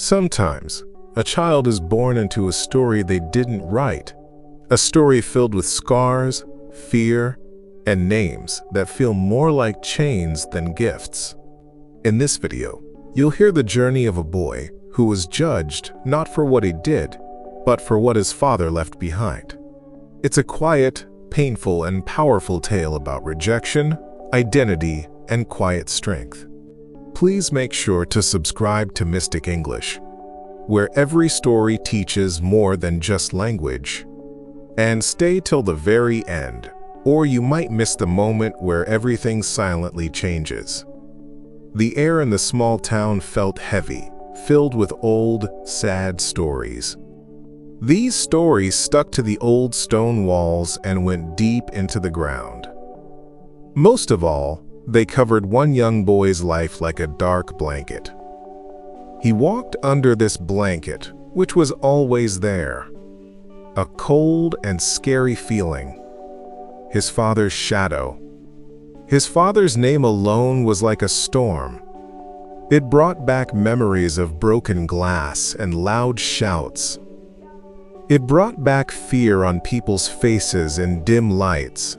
Sometimes, a child is born into a story they didn't write, a story filled with scars, fear, and names that feel more like chains than gifts. In this video, you'll hear the journey of a boy who was judged not for what he did, but for what his father left behind. It's a quiet, painful, and powerful tale about rejection, identity, and quiet strength. Please make sure to subscribe to Mystic English, where every story teaches more than just language. And stay till the very end, or you might miss the moment where everything silently changes. The air in the small town felt heavy, filled with old, sad stories. These stories stuck to the old stone walls and went deep into the ground. Most of all, they covered one young boy's life like a dark blanket. He walked under this blanket, which was always there. A cold and scary feeling. His father's shadow. His father's name alone was like a storm. It brought back memories of broken glass and loud shouts. It brought back fear on people's faces in dim lights.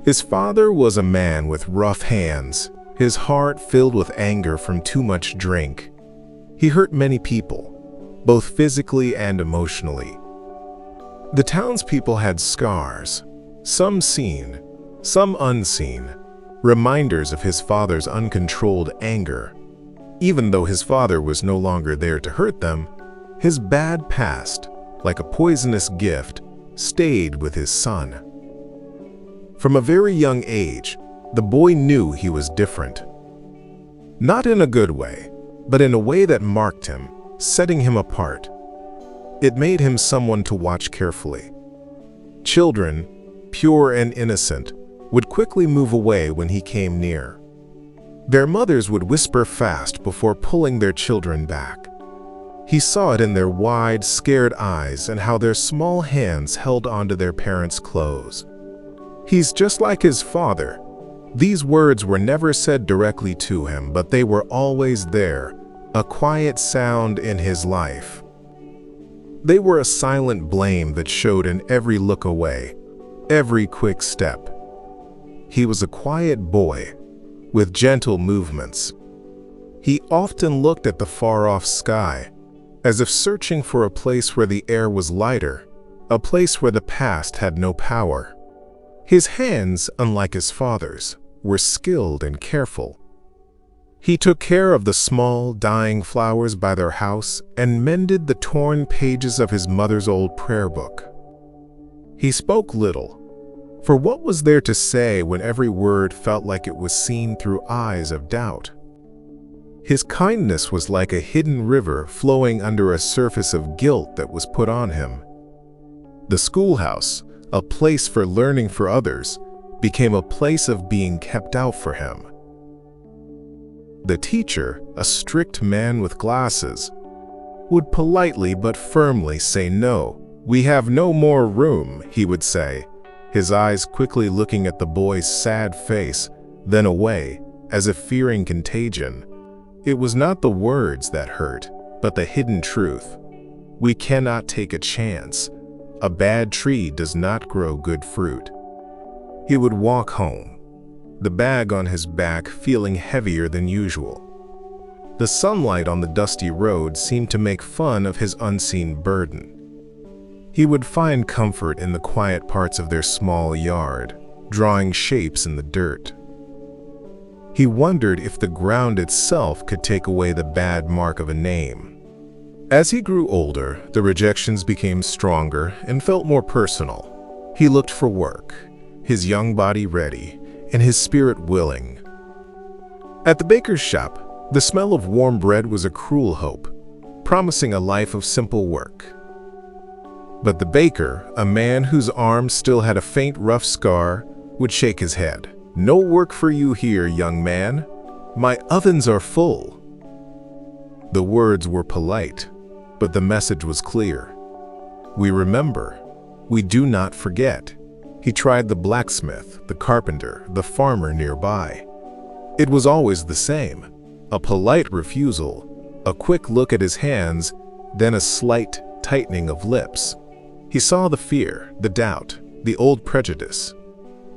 His father was a man with rough hands, his heart filled with anger from too much drink. He hurt many people, both physically and emotionally. The townspeople had scars, some seen, some unseen, reminders of his father's uncontrolled anger. Even though his father was no longer there to hurt them, his bad past, like a poisonous gift, stayed with his son. From a very young age, the boy knew he was different. Not in a good way, but in a way that marked him, setting him apart. It made him someone to watch carefully. Children, pure and innocent, would quickly move away when he came near. Their mothers would whisper fast before pulling their children back. He saw it in their wide, scared eyes and how their small hands held onto their parents' clothes. "He's just like his father." These words were never said directly to him, but they were always there, a quiet sound in his life. They were a silent blame that showed in every look away, every quick step. He was a quiet boy, with gentle movements. He often looked at the far-off sky, as if searching for a place where the air was lighter, a place where the past had no power. His hands, unlike his father's, were skilled and careful. He took care of the small, dying flowers by their house and mended the torn pages of his mother's old prayer book. He spoke little, for what was there to say when every word felt like it was seen through eyes of doubt? His kindness was like a hidden river flowing under a surface of guilt that was put on him. The schoolhouse, a place for learning for others, became a place of being kept out for him. The teacher, a strict man with glasses, would politely but firmly say no. "We have no more room," he would say, his eyes quickly looking at the boy's sad face, then away, as if fearing contagion. It was not the words that hurt, but the hidden truth. We cannot take a chance. A bad tree does not grow good fruit. He would walk home, the bag on his back feeling heavier than usual. The sunlight on the dusty road seemed to make fun of his unseen burden. He would find comfort in the quiet parts of their small yard, drawing shapes in the dirt. He wondered if the ground itself could take away the bad mark of a name. As he grew older, the rejections became stronger and felt more personal. He looked for work, his young body ready, and his spirit willing. At the baker's shop, the smell of warm bread was a cruel hope, promising a life of simple work. But the baker, a man whose arm still had a faint rough scar, would shake his head. "No work for you here, young man. My ovens are full." The words were polite, but the message was clear. We remember. We do not forget. He tried the blacksmith, the carpenter, the farmer nearby. It was always the same, a polite refusal, A quick look at his hands, then a slight tightening of lips. He saw the fear, the doubt, the old prejudice.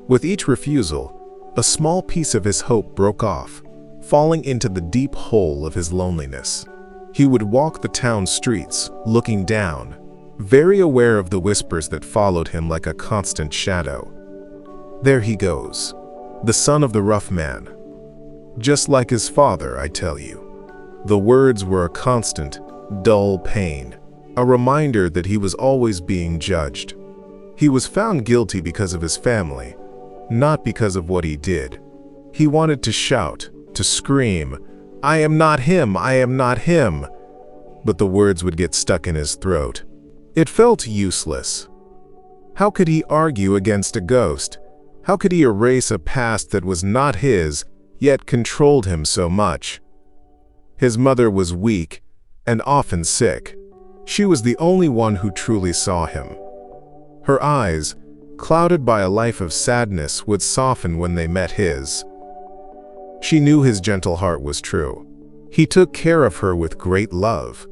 With each refusal, a small piece of his hope broke off, falling into the deep hole of his loneliness. He would walk the town streets, looking down, very aware of the whispers that followed him like a constant shadow. There he goes, the son of the rough man. Just like his father, I tell you. The words were a constant, dull pain, a reminder that he was always being judged. He was found guilty because of his family, not because of what he did. He wanted to shout, to scream, "I am not him, I am not him," but the words would get stuck in his throat. It felt useless. How could he argue against a ghost? How could he erase a past that was not his, yet controlled him so much? His mother was weak and often sick. She was the only one who truly saw him. Her eyes, clouded by a life of sadness, would soften when they met his. She knew his gentle heart was true. He took care of her with great love.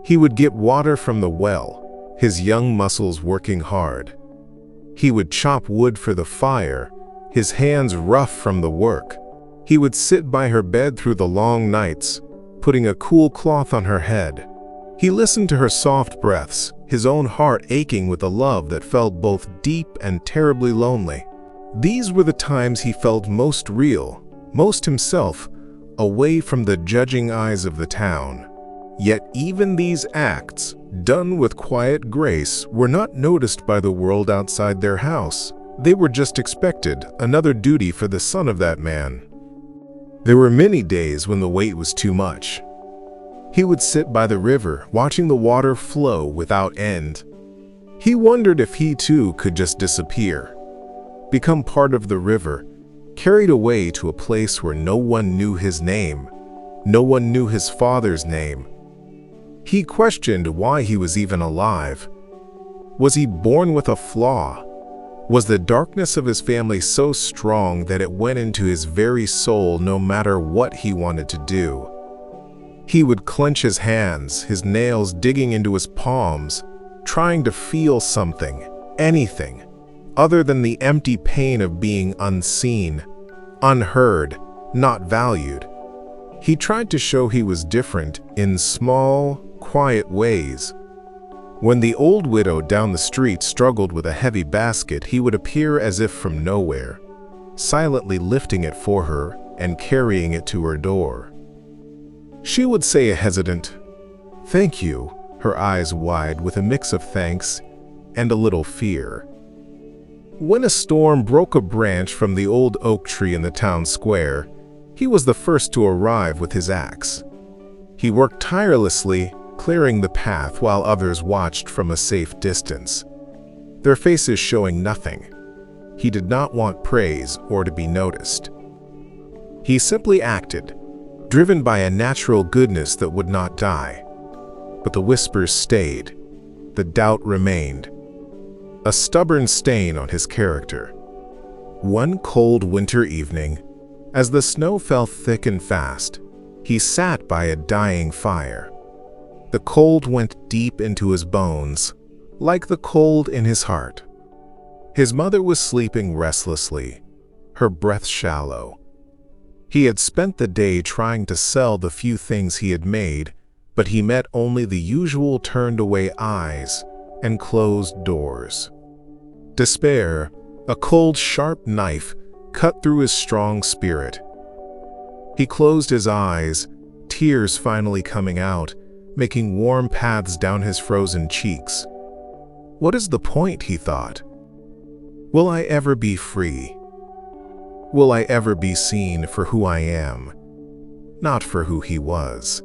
He would get water from the well, his young muscles working hard. He would chop wood for the fire, his hands rough from the work. He would sit by her bed through the long nights, putting a cool cloth on her head. He listened to her soft breaths, his own heart aching with a love that felt both deep and terribly lonely. These were the times he felt most real, most himself, away from the judging eyes of the town. Yet even these acts, done with quiet grace, were not noticed by the world outside their house. They were just expected, another duty for the son of that man. There were many days when the weight was too much. He would sit by the river, watching the water flow without end. He wondered if he too could just disappear, become part of the river, carried away to a place where no one knew his name, no one knew his father's name. He questioned why he was even alive. Was he born with a flaw? Was the darkness of his family so strong that it went into his very soul no matter what he wanted to do? He would clench his hands, his nails digging into his palms, trying to feel something, anything, other than the empty pain of being unseen, unheard, not valued. He tried to show he was different in small, quiet ways. When the old widow down the street struggled with a heavy basket, he would appear as if from nowhere, silently lifting it for her and carrying it to her door. She would say a hesitant, "Thank you," her eyes wide with a mix of thanks and a little fear. When a storm broke a branch from the old oak tree in the town square, he was the first to arrive with his axe. He worked tirelessly, clearing the path while others watched from a safe distance, their faces showing nothing. He did not want praise or to be noticed. He simply acted, driven by a natural goodness that would not die. But the whispers stayed, the doubt remained, a stubborn stain on his character. One cold winter evening, as the snow fell thick and fast, he sat by a dying fire. The cold went deep into his bones, like the cold in his heart. His mother was sleeping restlessly, her breath shallow. He had spent the day trying to sell the few things he had made, but he met only the usual turned-away eyes and closed doors. Despair, a cold, sharp knife, cut through his strong spirit. He closed his eyes, tears finally coming out, making warm paths down his frozen cheeks. What is the point, he thought? Will I ever be free? Will I ever be seen for who I am, not for who he was?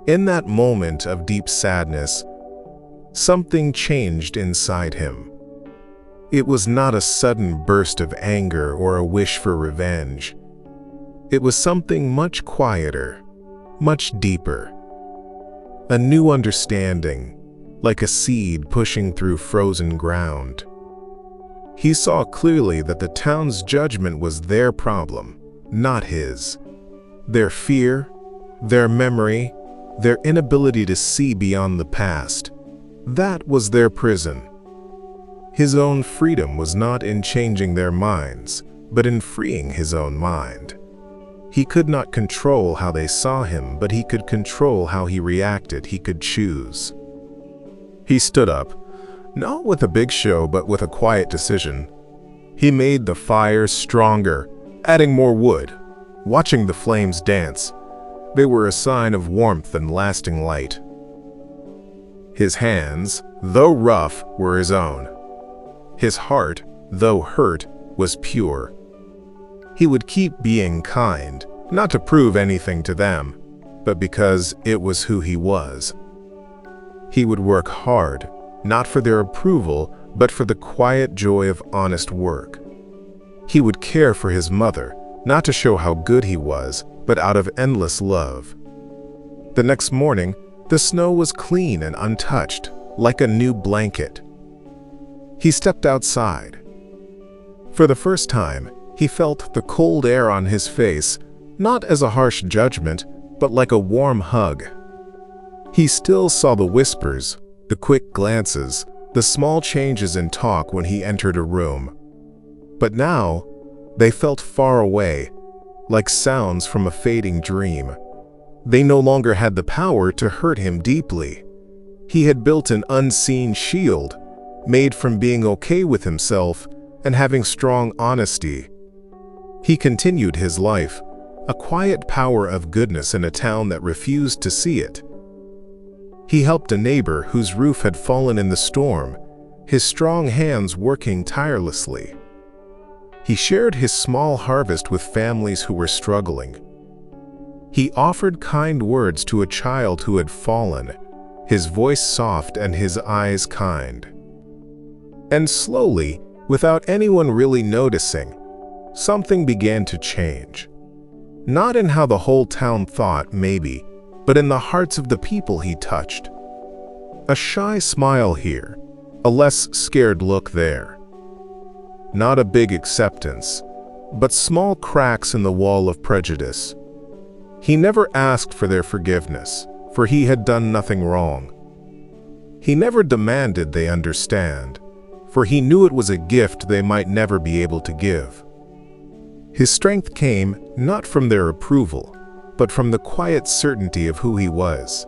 In that moment of deep sadness, something changed inside him. It was not a sudden burst of anger or a wish for revenge. It was something much quieter, much deeper. A new understanding, like a seed pushing through frozen ground. He saw clearly that the town's judgment was their problem, not his. Their fear, their memory, their inability to see beyond the past. That was their prison. His own freedom was not in changing their minds, but in freeing his own mind. He could not control how they saw him, but he could control how he reacted. He could choose. He stood up, not with a big show, but with a quiet decision. He made the fire stronger, adding more wood, watching the flames dance. They were a sign of warmth and lasting light. His hands, though rough, were his own. His heart, though hurt, was pure. He would keep being kind, not to prove anything to them, but because it was who he was. He would work hard, not for their approval, but for the quiet joy of honest work. He would care for his mother, not to show how good he was, but out of endless love. The next morning, the snow was clean and untouched, like a new blanket. He stepped outside. For the first time, he felt the cold air on his face, not as a harsh judgment, but like a warm hug. He still saw the whispers, the quick glances, the small changes in talk when he entered a room. But now, they felt far away, like sounds from a fading dream. They no longer had the power to hurt him deeply. He had built an unseen shield, made from being okay with himself and having strong honesty. He continued his life, a quiet power of goodness in a town that refused to see it. He helped a neighbor whose roof had fallen in the storm, his strong hands working tirelessly. He shared his small harvest with families who were struggling. He offered kind words to a child who had fallen, his voice soft and his eyes kind. And slowly, without anyone really noticing, something began to change. Not in how the whole town thought, maybe, but in the hearts of the people he touched. A shy smile here, a less scared look there. Not a big acceptance, but small cracks in the wall of prejudice. He never asked for their forgiveness, for he had done nothing wrong. He never demanded they understand, for he knew it was a gift they might never be able to give. His strength came not from their approval, but from the quiet certainty of who he was.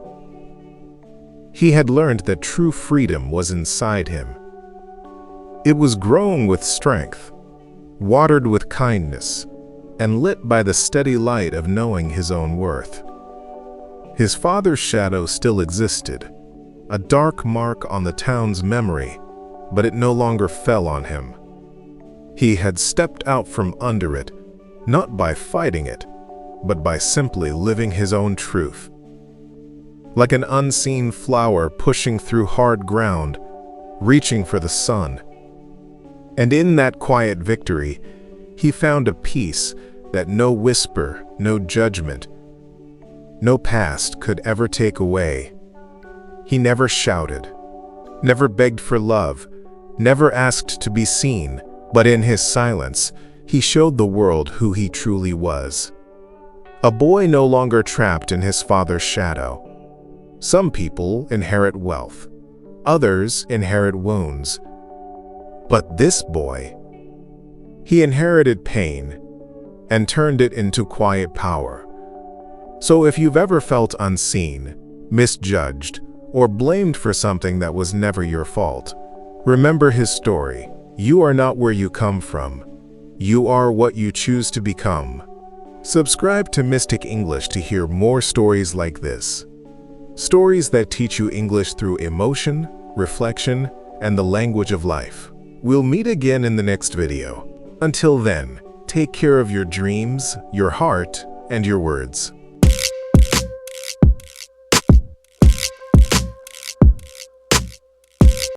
He had learned that true freedom was inside him. It was growing with strength, watered with kindness, and lit by the steady light of knowing his own worth. His father's shadow still existed, a dark mark on the town's memory, but it no longer fell on him. He had stepped out from under it, not by fighting it, but by simply living his own truth. Like an unseen flower pushing through hard ground, reaching for the sun. And in that quiet victory, he found a peace that no whisper, no judgment, no past could ever take away. He never shouted, never begged for love, never asked to be seen, but in his silence, he showed the world who he truly was. A boy no longer trapped in his father's shadow. Some people inherit wealth, others inherit wounds. But this boy, he inherited pain and turned it into quiet power. So if you've ever felt unseen, misjudged, or blamed for something that was never your fault, remember his story. You are not where you come from. You are what you choose to become. Subscribe to Mystic English to hear more stories like this. Stories that teach you English through emotion, reflection, and the language of life. We'll meet again in the next video. Until then, take care of your dreams, your heart, and your words.